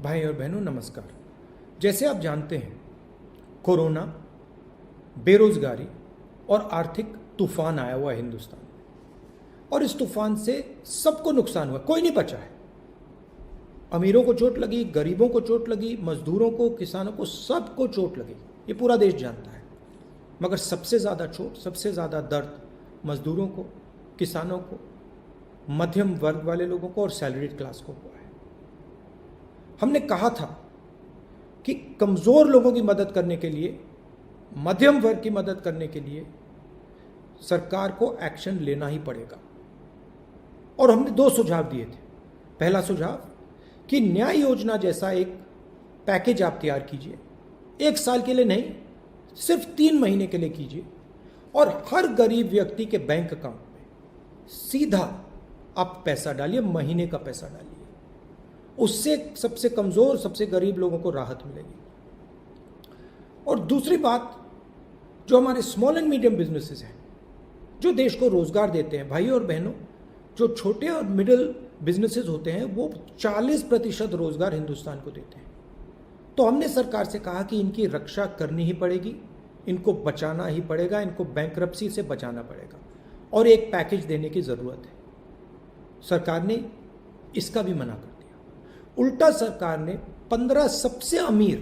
भाई और बहनों नमस्कार। जैसे आप जानते हैं, कोरोना, बेरोजगारी और आर्थिक तूफान आया हुआ है हिंदुस्तान में, और इस तूफान से सबको नुकसान हुआ, कोई नहीं बचा है। अमीरों को चोट लगी, गरीबों को चोट लगी, मजदूरों को, किसानों को, सबको चोट लगी। ये पूरा देश जानता है। मगर सबसे ज़्यादा चोट, सबसे ज़्यादा दर्द मजदूरों को, किसानों को, मध्यम वर्ग वाले लोगों को और सैलरीड क्लास को हुआ है। हमने कहा था कि कमज़ोर लोगों की मदद करने के लिए, मध्यम वर्ग की मदद करने के लिए सरकार को एक्शन लेना ही पड़ेगा। और हमने 2 सुझाव दिए थे। पहला सुझाव कि न्याय योजना जैसा एक पैकेज आप तैयार कीजिए, 1 साल के लिए नहीं, सिर्फ 3 महीने के लिए कीजिए, और हर गरीब व्यक्ति के बैंक अकाउंट में सीधा आप पैसा डालिए, महीने का पैसा डालिए। उससे सबसे कमज़ोर, सबसे गरीब लोगों को राहत मिलेगी। और दूसरी बात, जो हमारे स्मॉल एंड मीडियम बिजनेसेस हैं, जो देश को रोजगार देते हैं, भाइयों और बहनों, जो छोटे और मिडिल बिजनेसेस होते हैं, वो 40% रोजगार हिंदुस्तान को देते हैं। तो हमने सरकार से कहा कि इनकी रक्षा करनी ही पड़ेगी, इनको बचाना ही पड़ेगा, इनको बैंकरप्सी से बचाना पड़ेगा, और एक पैकेज देने की ज़रूरत है। सरकार ने इसका भी मना कर दिया। उल्टा सरकार ने 15 सबसे अमीर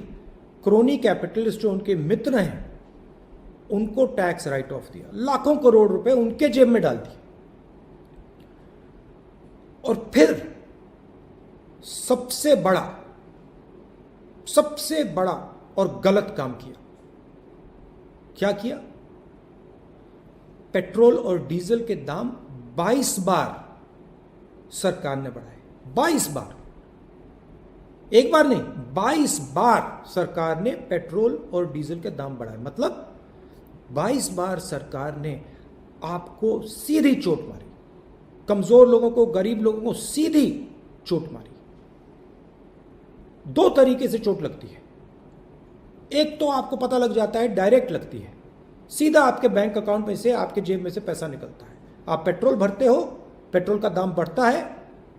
क्रोनी कैपिटलिस्ट जो उनके मित्र हैं, उनको टैक्स राइट ऑफ दिया, लाखों करोड़ रुपए उनके जेब में डाल दिए। और फिर सबसे बड़ा और गलत काम किया। क्या किया? पेट्रोल और डीजल के दाम 22 बार सरकार ने बढ़ाए। 22 बार, एक बार नहीं, 22 बार सरकार ने पेट्रोल और डीजल के दाम बढ़ाए। मतलब 22 बार सरकार ने आपको सीधी चोट मारी, कमजोर लोगों को, गरीब लोगों को सीधी चोट मारी। 2 तरीके से चोट लगती है। एक तो आपको पता लग जाता है, डायरेक्ट लगती है, सीधा आपके बैंक अकाउंट में से, आपके जेब में से पैसा निकलता है। आप पेट्रोल भरते हो, पेट्रोल का दाम बढ़ता है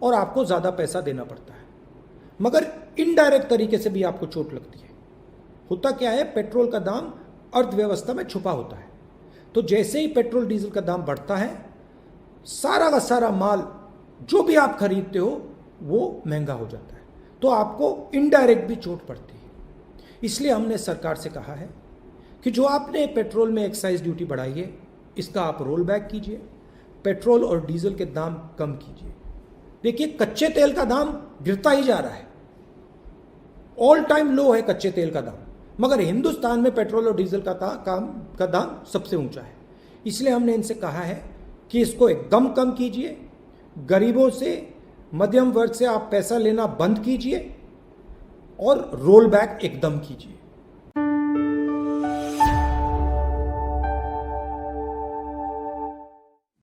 और आपको ज्यादा पैसा देना पड़ता है। मगर इनडायरेक्ट तरीके से भी आपको चोट लगती है। होता क्या है, पेट्रोल का दाम अर्थव्यवस्था में छुपा होता है। तो जैसे ही पेट्रोल डीजल का दाम बढ़ता है, सारा का सारा माल जो भी आप खरीदते हो वो महंगा हो जाता है। तो आपको इनडायरेक्ट भी चोट पड़ती है। इसलिए हमने सरकार से कहा है कि जो आपने पेट्रोल में एक्साइज ड्यूटी बढ़ाई है, इसका आप रोल बैक कीजिए, पेट्रोल और डीजल के दाम कम कीजिए। देखिए, कच्चे तेल का दाम गिरता ही जा रहा है, ऑल टाइम लो है कच्चे तेल का दाम, मगर हिंदुस्तान में पेट्रोल और डीजल का दाम सबसे ऊंचा है। इसलिए हमने इनसे कहा है कि इसको एकदम कम कीजिए, गरीबों से, मध्यम वर्ग से आप पैसा लेना बंद कीजिए और रोल बैक एकदम कीजिए।